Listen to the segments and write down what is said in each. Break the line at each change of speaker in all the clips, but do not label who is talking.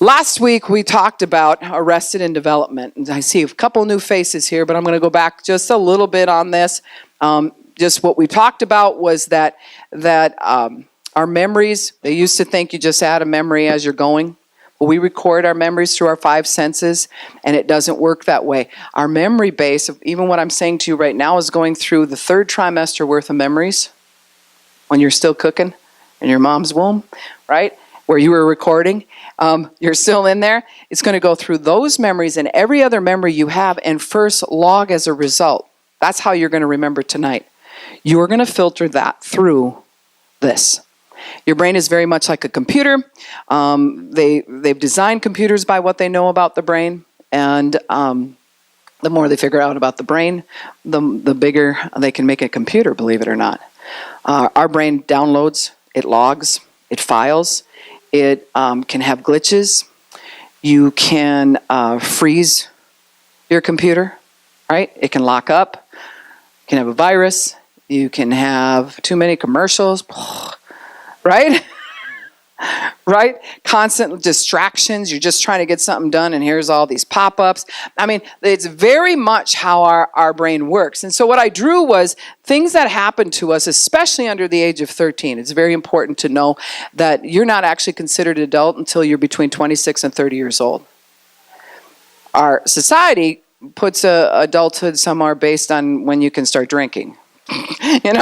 Last week we talked about arrested in development. And I see a couple new faces here, but I'm going to go back just a little bit on this. Just what we talked about was that our memories, they used to think you just add a memory as you're going. Well, we record our memories through our 5 senses, and it doesn't work that way. Our memory base, even what I'm saying to you right now, is going through the 3rd trimester worth of memories when you're still cooking in your mom's womb, right? Where you were recording. You're still in there. It's going to go through those memories and every other memory you have and first log as a result. That's how you're going to remember tonight. You're going to filter that through this. Your brain is very much like a computer. They've designed computers by what they know about the brain, and the more they figure out about the brain, the bigger they can make a computer, believe it or not. Our brain downloads, it logs, it files, it can have glitches. You can freeze your computer, right? It can lock up. You can have a virus. You can have too many commercials. Right? Right? Constant distractions. You're just trying to get something done, and here's all these pop-ups. I mean, it's very much how our brain works. And so what I drew was things that happen to us, especially under the age of 13. It's very important to know that you're not actually considered an adult until you're between 26 and 30 years old. Our society puts adulthood somewhere based on when you can start drinking.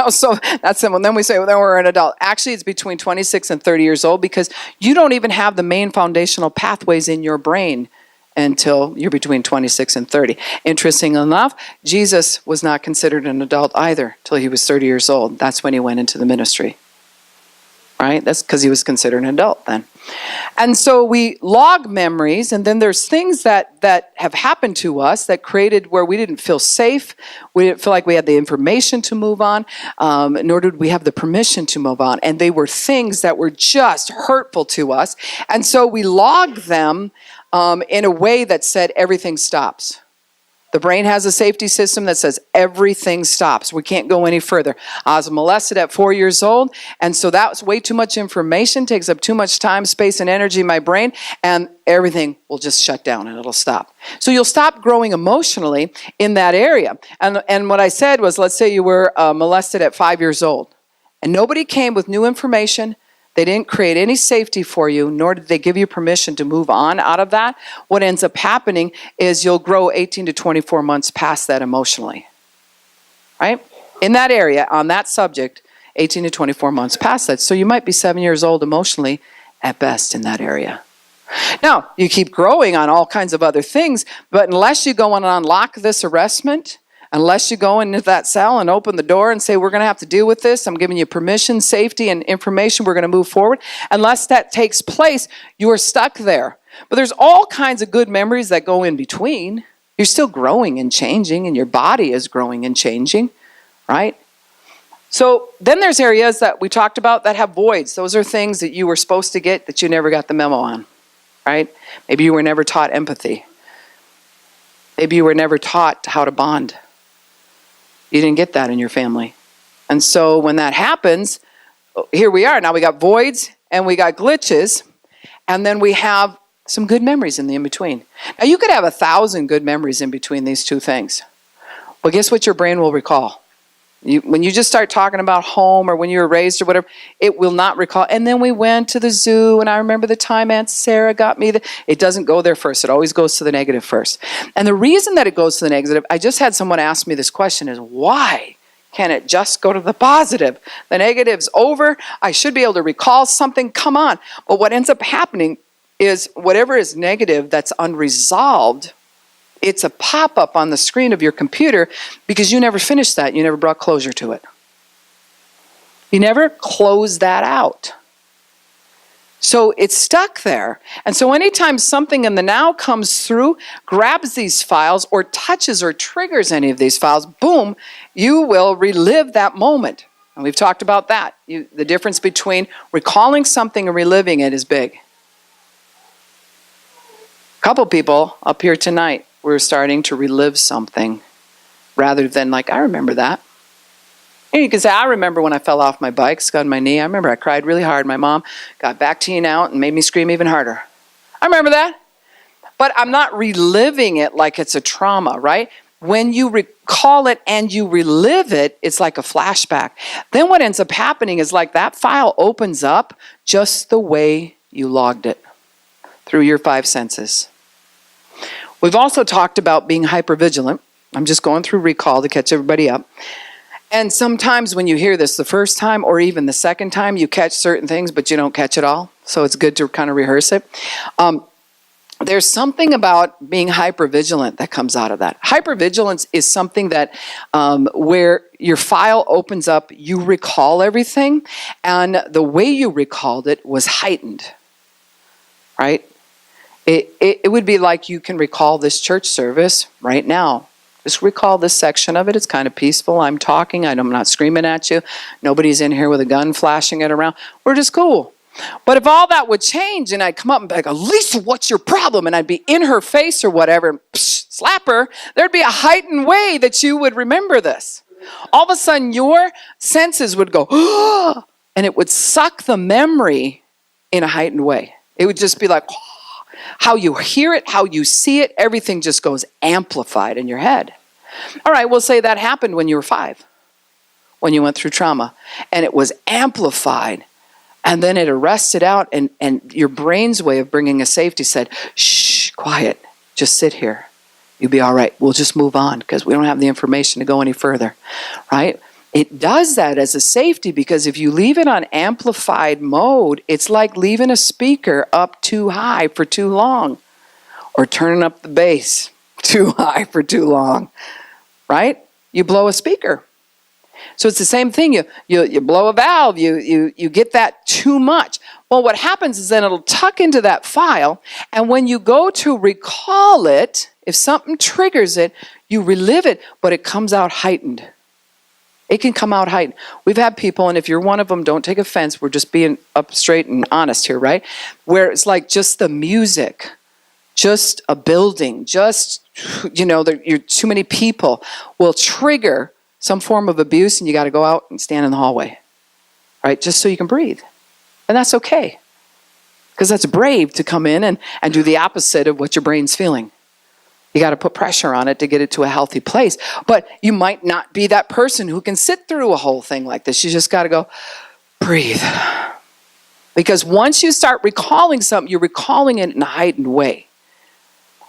So that's simple. Then we say, well, then we're an adult. Actually, it's between 26 and 30 years old because you don't even have the main foundational pathways in your brain until you're between 26 and 30. Interesting enough, Jesus was not considered an adult either till he was 30 years old. That's when he went into the ministry. Right? That's because he was considered an adult then. And so we log memories, and then there's things that have happened to us that created where we didn't feel safe. We didn't feel like we had the information to move on, nor did we have the permission to move on. And they were things that were just hurtful to us. And so we logged them in a way that said everything stops. The brain has a safety system that says everything stops. We can't go any further. I was molested at 4 years old, and so that was way too much information, takes up too much time, space, and energy in my brain, and everything will just shut down and it'll stop. So you'll stop growing emotionally in that area. And what I said was, let's say you were molested at 5 years old, and nobody came with new information. They didn't create any safety for you, nor did they give you permission to move on out of that. What ends up happening is you'll grow 18 to 24 months past that emotionally, right? In that area, on that subject, 18 to 24 months past that. So you might be 7 years old emotionally at best in that area. Now, you keep growing on all kinds of other things, but unless you go and unlock this arrestment, unless you go into that cell and open the door and say, we're going to have to deal with this, I'm giving you permission, safety, and information, we're going to move forward. Unless that takes place, you are stuck there. But there's all kinds of good memories that go in between. You're still growing and changing, and your body is growing and changing, right? So then there's areas that we talked about that have voids. Those are things that you were supposed to get that you never got the memo on, right? Maybe you were never taught empathy. Maybe you were never taught how to bond. You didn't get that in your family. And so when that happens, here we are. Now we got voids and we got glitches, and then we have some good memories in the in-between. Now you could have 1,000 good memories in between these two things. Well, guess what your brain will recall? When you just start talking about home or when you were raised or whatever, it will not recall. And then we went to the zoo, and I remember the time Aunt Sarah got me. It doesn't go there first. It always goes to the negative first. And the reason that it goes to the negative, I just had someone ask me this question, is why can't it just go to the positive? The negative's over. I should be able to recall something. Come on. But what ends up happening is whatever is negative that's unresolved, it's a pop-up on the screen of your computer because you never finished that. You never brought closure to it. You never closed that out. So it's stuck there. And so anytime something in the now comes through, grabs these files, or touches or triggers any of these files, boom, you will relive that moment. And we've talked about that. The difference between recalling something and reliving it is big. A couple people up here tonight, we're starting to relive something rather than like, I remember that. And you can say, I remember when I fell off my bike, scunned my knee. I remember I cried really hard. My mom got back to you now and made me scream even harder. I remember that. But I'm not reliving it like it's a trauma, right? When you recall it and you relive it, it's like a flashback. Then what ends up happening is like that file opens up just the way you logged it through your 5 senses. We've also talked about being hypervigilant. I'm just going through recall to catch everybody up. And sometimes when you hear this the first time or even the second time, you catch certain things, but you don't catch it all. So it's good to kind of rehearse it. There's something about being hypervigilant that comes out of that. Hypervigilance is something that where your file opens up, you recall everything, and the way you recalled it was heightened, right? It would be like you can recall this church service right now. Just recall this section of it. It's kind of peaceful. I'm talking. I'm not screaming at you. Nobody's in here with a gun flashing it around. We're just cool. But if all that would change and I'd come up and be like, Lisa, what's your problem? And I'd be in her face or whatever and slap her, there'd be a heightened way that you would remember this. All of a sudden, your senses would go, oh, and it would suck the memory in a heightened way. It would just be like, oh, how you hear it, how you see it, everything just goes amplified in your head. All right, we'll say that happened when you were 5, when you went through trauma, and it was amplified. And then it arrested out, and your brain's way of bringing a safety said, shh, quiet, just sit here. You'll be all right. We'll just move on because we don't have the information to go any further, right? It does that as a safety because if you leave it on amplified mode, it's like leaving a speaker up too high for too long or turning up the bass too high for too long, right? You blow a speaker. So it's the same thing. You blow a valve, you get that too much. Well, what happens is then it'll tuck into that file, and when you go to recall it, if something triggers it, you relive it, but it comes out heightened. It can come out heightened. We've had people, and if you're one of them, don't take offense. We're just being up straight and honest here, right? Where it's like just the music, just a building, just, you're too many people will trigger some form of abuse, and you got to go out and stand in the hallway, right? Just so you can breathe. And that's okay. Because that's brave to come in and do the opposite of what your brain's feeling. You got to put pressure on it to get it to a healthy place. But you might not be that person who can sit through a whole thing like this. You just got to go, breathe. Because once you start recalling something, you're recalling it in a heightened way.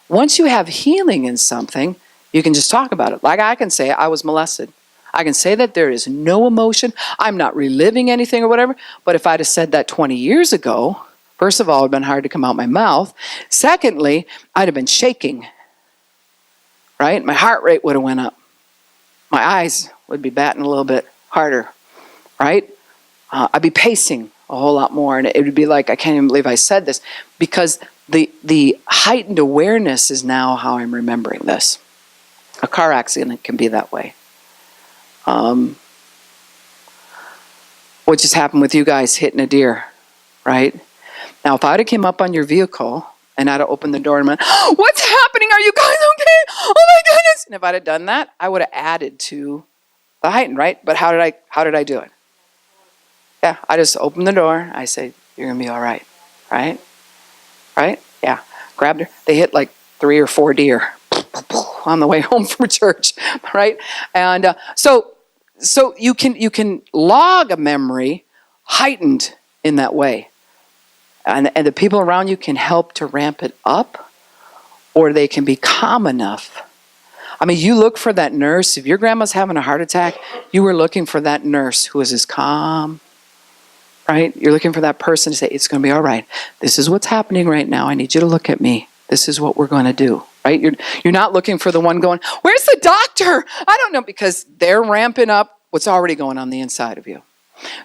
Once you have healing in something, you can just talk about it. Like I can say, I was molested. I can say that there is no emotion. I'm not reliving anything or whatever. But if I'd have said that 20 years ago, first of all, it would have been hard to come out my mouth. Secondly, I'd have been shaking, right? My heart rate would have went up. My eyes would be batting a little bit harder, right? I'd be pacing a whole lot more. And it would be like, I can't even believe I said this. Because the heightened awareness is now how I'm remembering this. A car accident can be that way. What just happened with you guys hitting a deer, right? Now, if I'd have came up on your vehicle and I'd have opened the door and went, oh, what's happening? Are you guys okay? Oh my goodness. And if I'd have done that, I would have added to the heightened, right? But how did I do it? Yeah, I just opened the door. I say, you're going to be all right, right? Right? Yeah. Grabbed her. They hit like 3 or 4 deer on the way home from church, right? And so you can log a memory heightened in that way. And the people around you can help to ramp it up, or they can be calm enough. I mean, you look for that nurse. If your grandma's having a heart attack, you were looking for that nurse who is as calm, right? You're looking for that person to say, it's going to be all right. This is what's happening right now. I need you to look at me. This is what we're going to do, right? You're not looking for the one going, where's the doctor? I don't know, because they're ramping up what's already going on the inside of you.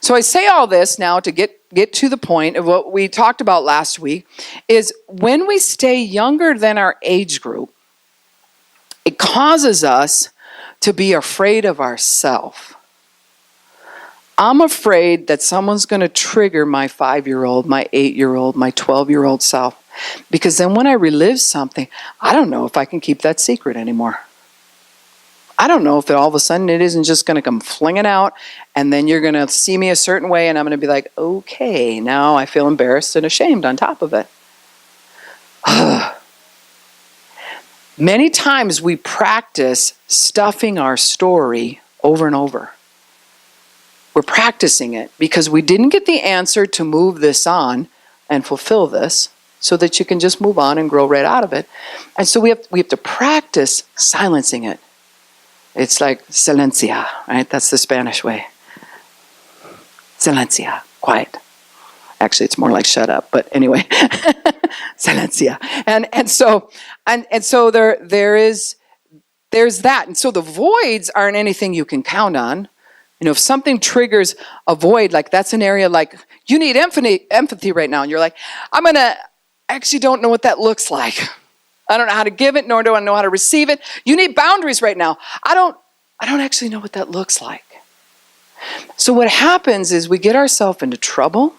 So I say all this now to get to the point of what we talked about last week, is when we stay younger than our age group, it causes us to be afraid of ourselves. I'm afraid that someone's going to trigger my 5-year-old, my 8-year-old, my 12-year-old self. Because then when I relive something, I don't know if I can keep that secret anymore. I don't know if all of a sudden it isn't just going to come flinging out, and then you're going to see me a certain way, and I'm going to be like, okay, now I feel embarrassed and ashamed on top of it. Many times we practice stuffing our story over and over. We're practicing it because we didn't get the answer to move this on and fulfill this so that you can just move on and grow right out of it. And so we have to practice silencing it. It's like silencia, right? That's the Spanish way. Silencia, quiet. Actually, it's more like shut up, but anyway, silencia. And so there's that. And so the voids aren't anything you can count on. You know, if something triggers a void, like that's an area like you need empathy right now, and you're like, I actually don't know what that looks like. I don't know how to give it, nor do I know how to receive it. You need boundaries right now. I don't actually know what that looks like. So what happens is we get ourselves into trouble.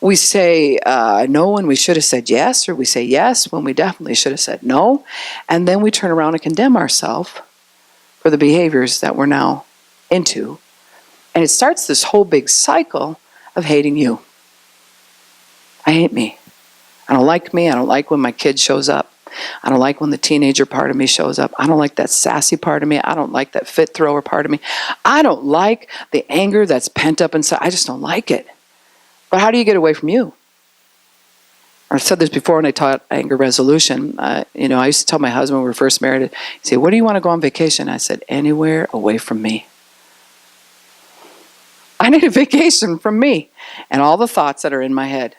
We say no when we should have said yes, or we say yes when we definitely should have said no. And then we turn around and condemn ourselves for the behaviors that we're now into. And it starts this whole big cycle of hating you. I hate me. I don't like me. I don't like when my kid shows up. I don't like when the teenager part of me shows up. I don't like that sassy part of me. I don't like that fit thrower part of me. I don't like the anger that's pent up inside. I just don't like it. But how do you get away from you? I've said this before when I taught anger resolution. I used to tell my husband when we were first married, he'd say, where do you want to go on vacation? I said, anywhere away from me. I need a vacation from me and all the thoughts that are in my head.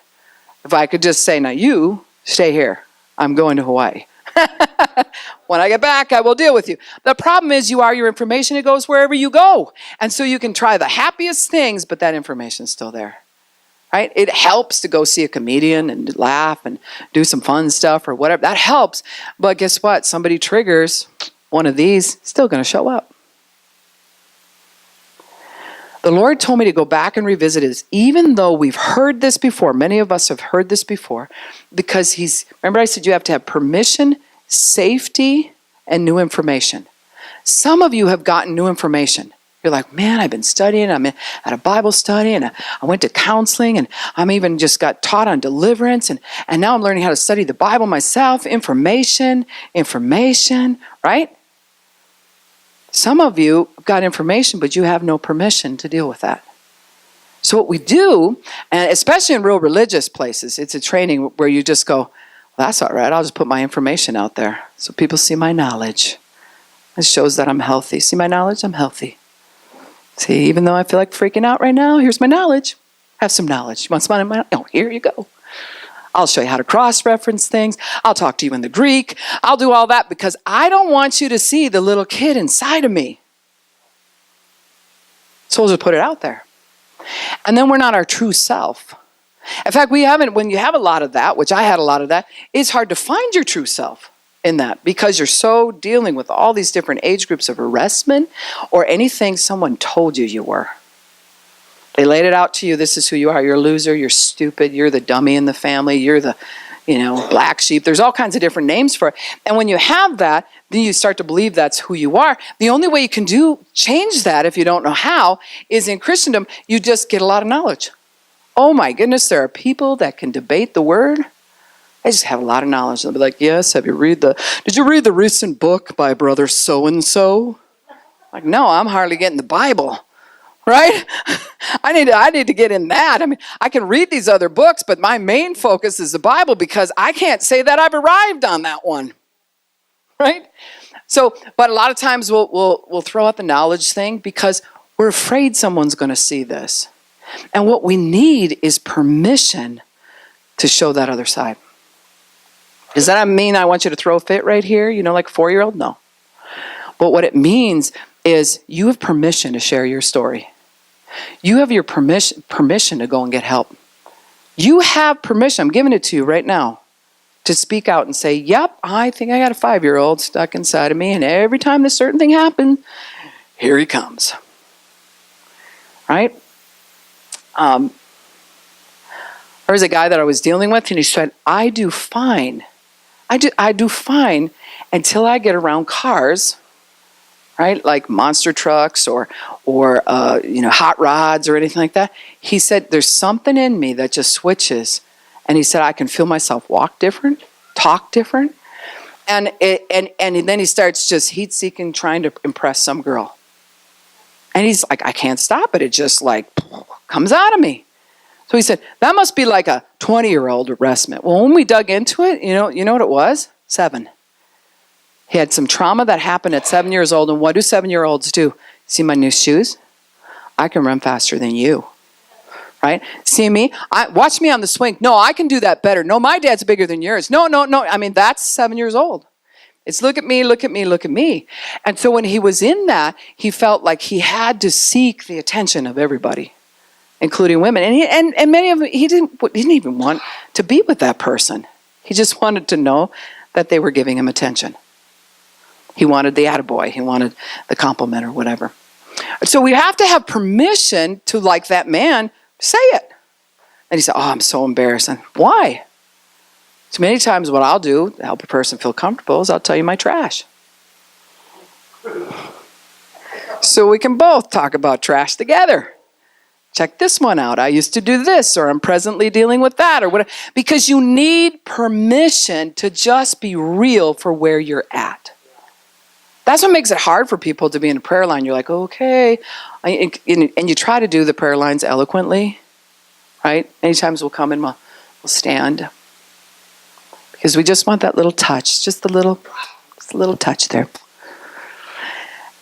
If I could just say, now you stay here. I'm going to Hawaii. When I get back, I will deal with you. The problem is you are your information. It goes wherever you go. And so you can try the happiest things, but that information's still there. Right? It helps to go see a comedian and laugh and do some fun stuff or whatever. That helps. But guess what? Somebody triggers one of these, it's still going to show up. The Lord told me to go back and revisit this, even though we've heard this before. Many of us have heard this before because remember I said you have to have permission, safety, and new information. Some of you have gotten new information. You're like, man, I've been studying. I'm at a Bible study, and I went to counseling, and I'm even just got taught on deliverance, and now I'm learning how to study the Bible myself. Information, right? Some of you got information, but you have no permission to deal with that. So what we do, and especially in real religious places, it's a training where you just go, well, that's all right. I'll just put my information out there so people see my knowledge. It shows that I'm healthy. See my knowledge? I'm healthy. See, even though I feel like freaking out right now, here's my knowledge. Have some knowledge. You want some money? Oh, here you go. I'll show you how to cross-reference things. I'll talk to you in the Greek. I'll do all that because I don't want you to see the little kid inside of me. So we'll just put it out there. And then we're not our true self. In fact, when you have a lot of that, which I had a lot of that, it's hard to find your true self in that because you're so dealing with all these different age groups of harassment or anything someone told you were. They laid it out to you. This is who you are. You're a loser. You're stupid. You're the dummy in the family. You're the, black sheep. There's all kinds of different names for it. And when you have that, then you start to believe that's who you are. The only way you can change that, if you don't know how, is in Christendom, you just get a lot of knowledge. Oh my goodness, there are people that can debate the word. They just have a lot of knowledge. They'll be like, yes, did you read the recent book by brother so-and-so? Like, no, I'm hardly getting the Bible. Right? I need to get in that. I mean, I can read these other books, but my main focus is the Bible because I can't say that I've arrived on that one. Right? So, but a lot of times we'll throw out the knowledge thing because we're afraid someone's going to see this. And what we need is permission to show that other side. Does that mean I want you to throw a fit right here? Like a 4-year-old? No. But what it means is you have permission to share your story. You have your permission to go and get help. You have permission, I'm giving it to you right now, to speak out and say, yep, I think I got a 5-year-old stuck inside of me, and every time this certain thing happens, here he comes. Right? There was a guy that I was dealing with, and he said, I do fine. I do fine until I get around cars, right? Like monster trucks or hot rods or anything like that. He said, there's something in me that just switches. And he said, I can feel myself walk different, talk different. And then he starts just heat-seeking, trying to impress some girl. And he's like, I can't stop it. It just like comes out of me. So he said, that must be like a 20-year-old arrestment. Well, when we dug into it, you know what it was? 7. He had some trauma that happened at 7 years old. And what do 7-year-olds do? See my new shoes? I can run faster than you. Right? See me? Watch me on the swing. No, I can do that better. No, my dad's bigger than yours. No. I mean, that's 7 years old. It's look at me, look at me, look at me. And so when he was in that, he felt like he had to seek the attention of everybody, including women. And many of them, he didn't even want to be with that person. He just wanted to know that they were giving him attention. He wanted the attaboy. He wanted the compliment or whatever. So we have to have permission to, like that man, say it. And he said, oh, I'm so embarrassed. And why? So many times what I'll do to help a person feel comfortable is I'll tell you my trash. So we can both talk about trash together. Check this one out. I used to do this, or I'm presently dealing with that, or whatever. Because you need permission to just be real for where you're at. That's what makes it hard for people to be in a prayer line. You're like, okay. And you try to do the prayer lines eloquently, right? Many times we'll come and we'll stand. Because we just want that little touch, just a little touch there.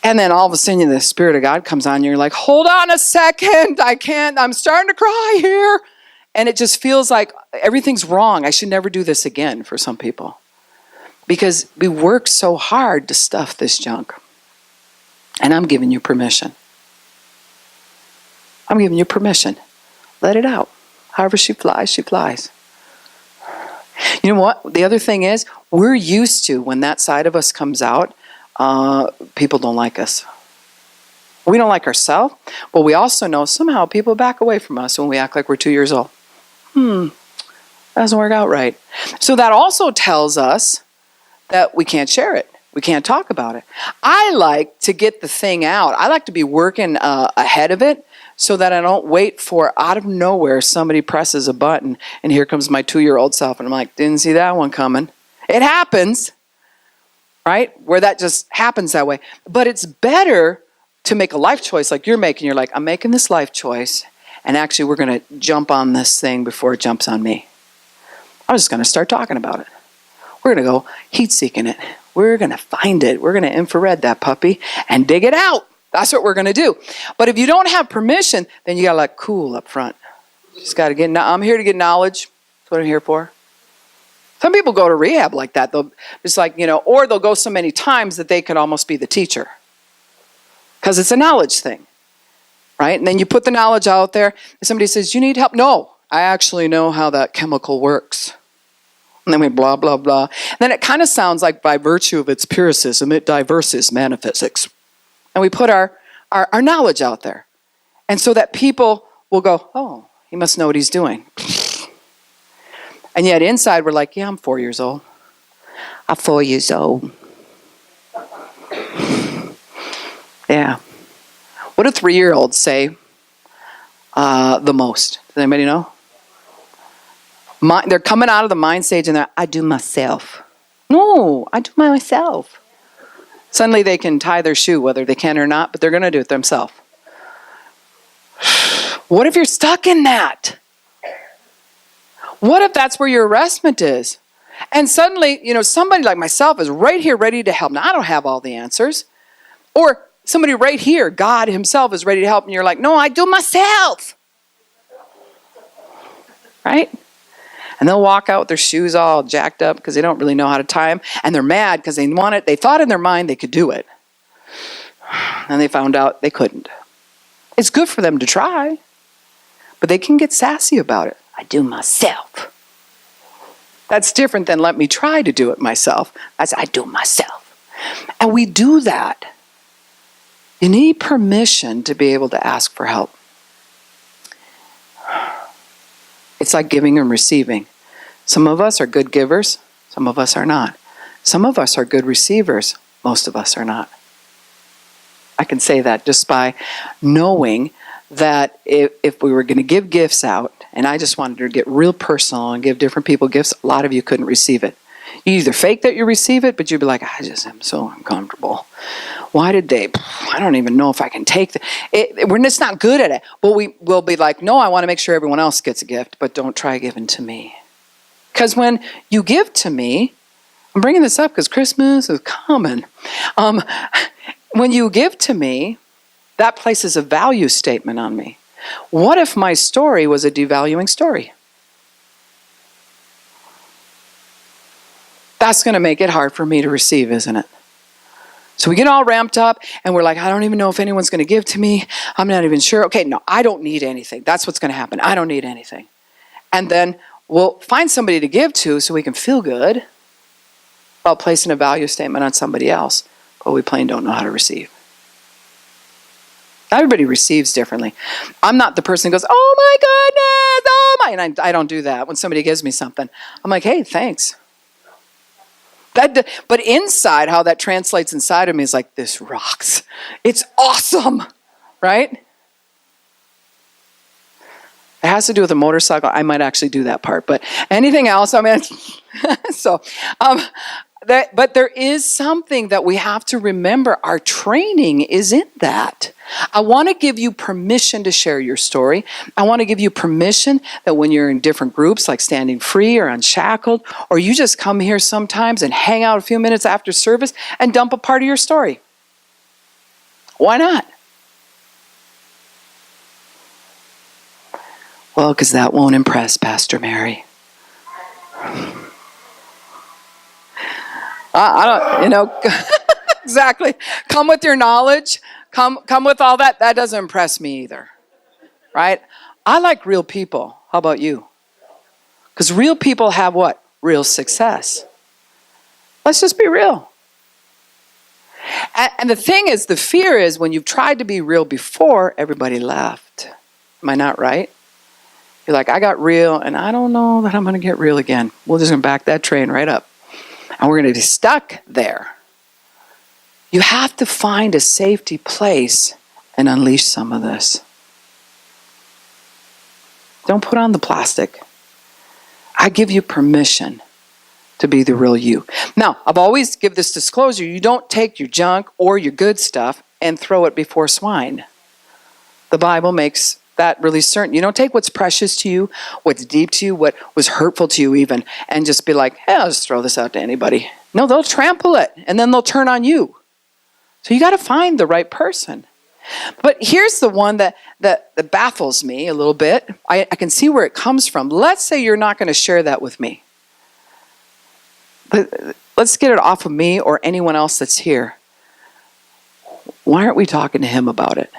And then all of a sudden the Spirit of God comes on you. You're like, hold on a second. I can't. I'm starting to cry here. And it just feels like everything's wrong. I should never do this again for some people. Because we work so hard to stuff this junk. And I'm giving you permission. I'm giving you permission. Let it out. However she flies, she flies. You know what? The other thing is, we're used to, when that side of us comes out, people don't like us. We don't like ourselves, but we also know somehow people back away from us when we act like we're 2 years old. That doesn't work out right. So that also tells us that we can't share it. We can't talk about it. I like to get the thing out. I like to be working ahead of it so that I don't wait for, out of nowhere, somebody presses a button and here comes my 2-year-old self. And I'm like, didn't see that one coming. It happens, right? Where that just happens that way. But it's better to make a life choice like you're making. You're like, I'm making this life choice. And actually, we're going to jump on this thing before it jumps on me. I'm just going to start talking about it. We're going to go heat-seeking it. We're going to find it. We're going to infrared that puppy and dig it out. That's what we're going to do. But if you don't have permission, then you got to let cool up front. You just got to get, I'm here to get knowledge. That's what I'm here for. Some people go to rehab like that. They'll just like, or they'll go so many times that they could almost be the teacher. Because it's a knowledge thing. Right? And then you put the knowledge out there. And somebody says, you need help? No, I actually know how that chemical works. And then we blah, blah, blah. And then it kind of sounds like by virtue of its puricism, it diverses metaphysics. And we put our knowledge out there. And so that people will go, oh, he must know what he's doing. And yet inside we're like, yeah, I'm 4 years old. I'm 4 years old. Yeah. What do 3-year-olds say the most? Does anybody know? They're coming out of the mind stage and they're, I do myself. No, I do myself. Suddenly they can tie their shoe, whether they can or not, but they're going to do it themselves. What if you're stuck in that? What if that's where your arrestment is? And suddenly, somebody like myself is right here ready to help. Now, I don't have all the answers. Or somebody right here, God himself is ready to help, and you're like, no, I do myself. Right? And they'll walk out with their shoes all jacked up because they don't really know how to tie them. And they're mad because they want it. They thought in their mind they could do it. And they found out they couldn't. It's good for them to try. But they can get sassy about it. I do myself. That's different than let me try to do it myself. That's I do myself. And we do that. You need permission to be able to ask for help. It's like giving and receiving. Some of us are good givers. Some of us are not. Some of us are good receivers. Most of us are not. I can say that just by knowing that if we were going to give gifts out, and I just wanted to get real personal and give different people gifts, a lot of you couldn't receive it. You either fake that you receive it, but you'd be like, I just am so uncomfortable. Why did they? I don't even know if I can take we're just not good at it. But we will be like, no, I want to make sure everyone else gets a gift, but don't try giving to me. Because when you give to me, I'm bringing this up because Christmas is coming. When you give to me, that places a value statement on me. What if my story was a devaluing story? That's going to make it hard for me to receive, isn't it? So we get all ramped up and we're like, I don't even know if anyone's going to give to me. I'm not even sure. Okay, no, I don't need anything. That's what's going to happen. I don't need anything. And then we'll find somebody to give to so we can feel good about placing a value statement on somebody else, but we plain don't know how to receive. Everybody receives differently. I'm not the person who goes, oh my goodness, oh my, and I don't do that when somebody gives me something. I'm like, hey, thanks. But inside, how that translates inside of me is like, this rocks. It's awesome, right? It has to do with a motorcycle. I might actually do that part, but anything else, I mean, but there is something that we have to remember. Our training is in that. I want to give you permission to share your story. I want to give you permission that when you're in different groups, like Standing Free or Unshackled, or you just come here sometimes and hang out a few minutes after service and dump a part of your story. Why not? Well, because that won't impress Pastor Mary. I don't, exactly. Come with your knowledge. Come with all that. That doesn't impress me either, right? I like real people. How about you? Because real people have what? Real success. Let's just be real. And the thing is, the fear is when you've tried to be real before, everybody left. Am I not right? You're like, I got real, and I don't know that I'm going to get real again. We're just going to back that train right up. And we're going to be stuck there. You have to find a safety place and unleash some of this. Don't put on the plastic. I give you permission to be the real you. Now, I've always give this disclosure. You don't take your junk or your good stuff and throw it before swine. The Bible makes that really certain. You don't take what's precious to you, what's deep to you, what was hurtful to you even, and just be like, hey, I'll just throw this out to anybody. No, they'll trample it, and then they'll turn on you. So you got to find the right person. But here's the one that baffles me a little bit. I can see where it comes from. Let's say you're not going to share that with me. But let's get it off of me or anyone else that's here. Why aren't we talking to him about it?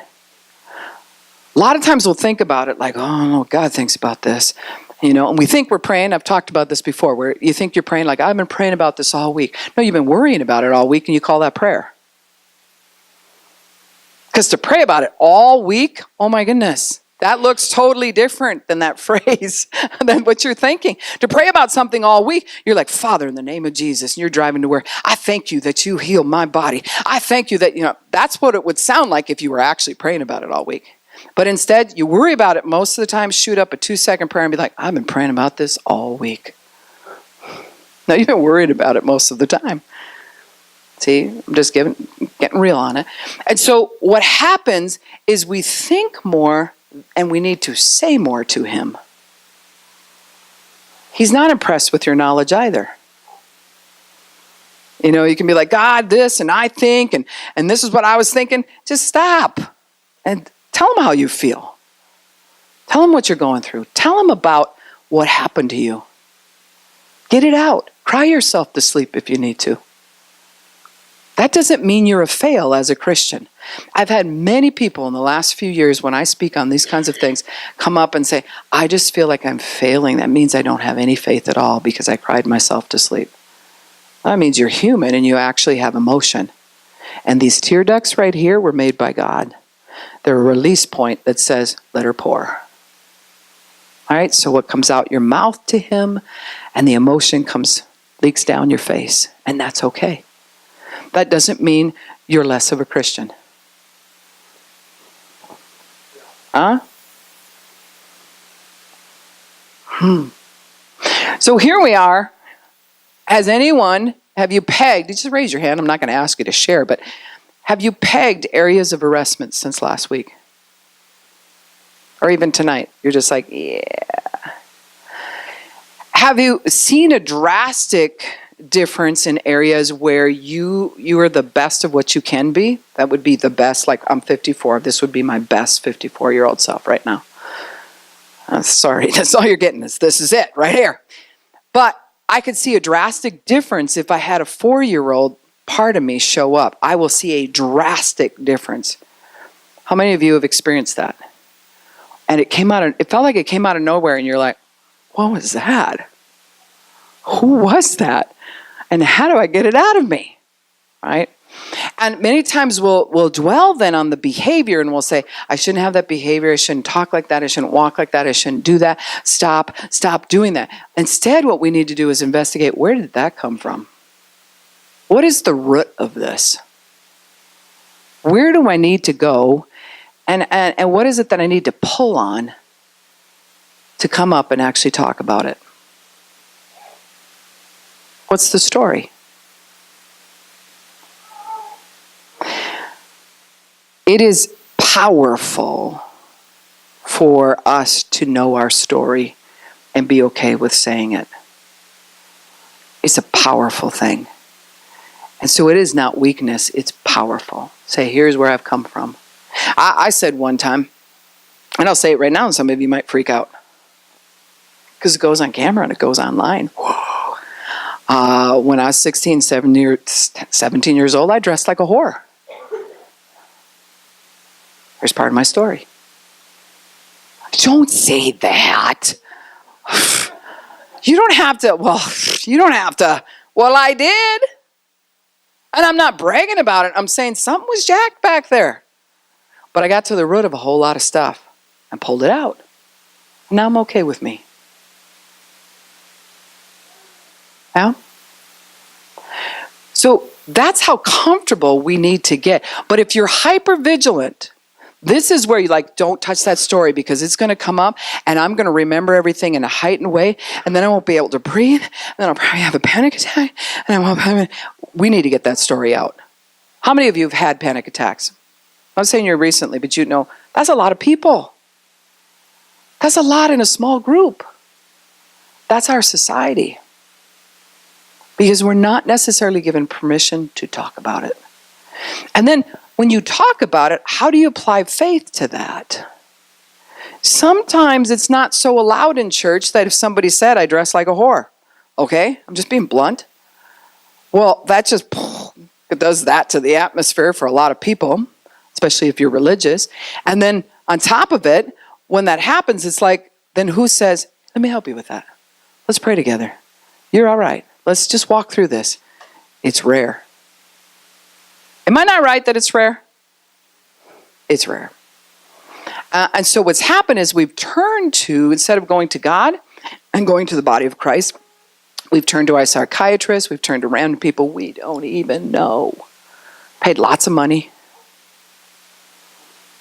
A lot of times we'll think about it like, oh, no, God thinks about this. And we think we're praying. I've talked about this before, where you think you're praying like, I've been praying about this all week. No, you've been worrying about it all week, and you call that prayer. Because to pray about it all week, oh my goodness, that looks totally different than that phrase, than what you're thinking. To pray about something all week, you're like, Father, in the name of Jesus, and you're driving to work, I thank you that you heal my body. I thank you that, that's what it would sound like if you were actually praying about it all week. But instead, you worry about it most of the time, shoot up a 2-second prayer and be like, I've been praying about this all week. Now, you've been worried about it most of the time. See, I'm just getting real on it. And so what happens is we think more and we need to say more to him. He's not impressed with your knowledge either. You can be like, God, this, and I think, and this is what I was thinking. Just stop and tell him how you feel. Tell him what you're going through. Tell him about what happened to you. Get it out. Cry yourself to sleep if you need to. That doesn't mean you're a fail as a Christian. I've had many people in the last few years when I speak on these kinds of things come up and say, I just feel like I'm failing. That means I don't have any faith at all because I cried myself to sleep. That means you're human and you actually have emotion. And these tear ducts right here were made by God. They're a release point that says, let her pour. All right, so what comes out your mouth to him and the emotion leaks down your face, and that's okay. That doesn't mean you're less of a Christian. Huh? So here we are Have you pegged, just raise your hand, I'm not going to ask you to share, but have you pegged areas of arrestment since last week? Or even tonight? You're just like, yeah. Have you seen a drastic difference in areas where you are the best of what you can be? That would be the best, like I'm 54, this would be my best 54-year-old self right now. Sorry, that's all you're getting. This is it right here. But I could see a drastic difference if I had a 4-year-old part of me show up. I will see a drastic difference. How many of you have experienced that? And it felt like it came out of nowhere, and you're like, what was that? Who was that? And how do I get it out of me? Right? And many times we'll dwell then on the behavior, and we'll say, I shouldn't have that behavior. I shouldn't talk like that. I shouldn't walk like that. I shouldn't do that. Stop doing that. Instead, what we need to do is investigate, where did that come from? What is the root of this? Where do I need to go? And what is it that I need to pull on to come up and actually talk about it? What's the story? It is powerful for us to know our story and be okay with saying it. It's a powerful thing. And so it is not weakness, it's powerful. Say, here's where I've come from. I said one time, and I'll say it right now, and some of you might freak out, because it goes on camera and it goes online. Whoa. When I was 17 years old, I dressed like a whore. Here's part of my story. Don't say that. You don't have to, well, I did. And I'm not bragging about it. I'm saying something was jacked back there. But I got to the root of a whole lot of stuff and pulled it out. Now I'm okay with me. Yeah? So that's how comfortable we need to get. But if you're hyper vigilant, this is where you don't touch that story, because it's going to come up and I'm going to remember everything in a heightened way, and then I won't be able to breathe, and then I'll probably have a panic attack, and we need to get that story out. How many of you have had panic attacks? I'm not saying you're recently, but that's a lot of people. That's a lot in a small group. That's our society. Because we're not necessarily given permission to talk about it. And then when you talk about it, how do you apply faith to that? Sometimes it's not so allowed in church that if somebody said, I dress like a whore, okay, I'm just being blunt. Well, that it does that to the atmosphere for a lot of people, especially if you're religious. And then on top of it, when that happens, it's like, then who says, let me help you with that. Let's pray together. You're all right. Let's just walk through this. It's rare. Am I not right that it's rare? It's rare. And so what's happened is we've turned to, instead of going to God and going to the body of Christ, we've turned to our psychiatrists, we've turned to random people we don't even know. Paid lots of money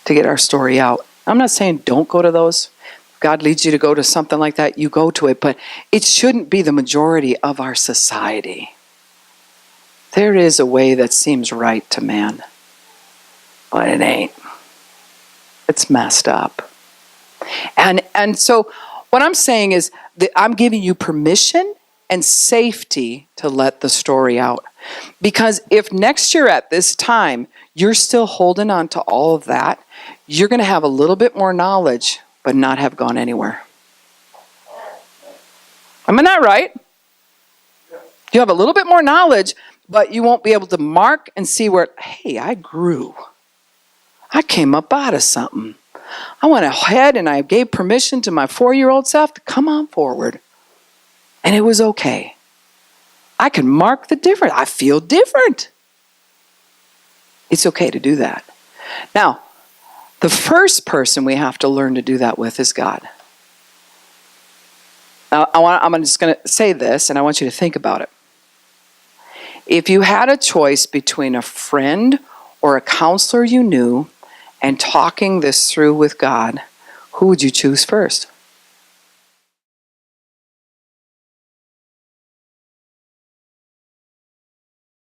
to get our story out. I'm not saying don't go to those. If God leads you to go to something like that, you go to it. But it shouldn't be the majority of our society. There is a way that seems right to man, but it ain't. It's messed up. And so what I'm saying is that I'm giving you permission and safety to let the story out. Because if next year at this time, you're still holding on to all of that, you're going to have a little bit more knowledge, but not have gone anywhere. Am I not right? You have a little bit more knowledge, but you won't be able to mark and see where, hey, I grew. I came up out of something. I went ahead and I gave permission to my 4-year-old self to come on forward. And it was okay. I can mark the difference. I feel different. It's okay to do that. Now, the first person we have to learn to do that with is God. Now, I'm just going to say this, and I want you to think about it. If you had a choice between a friend or a counselor you knew and talking this through with God, who would you choose first?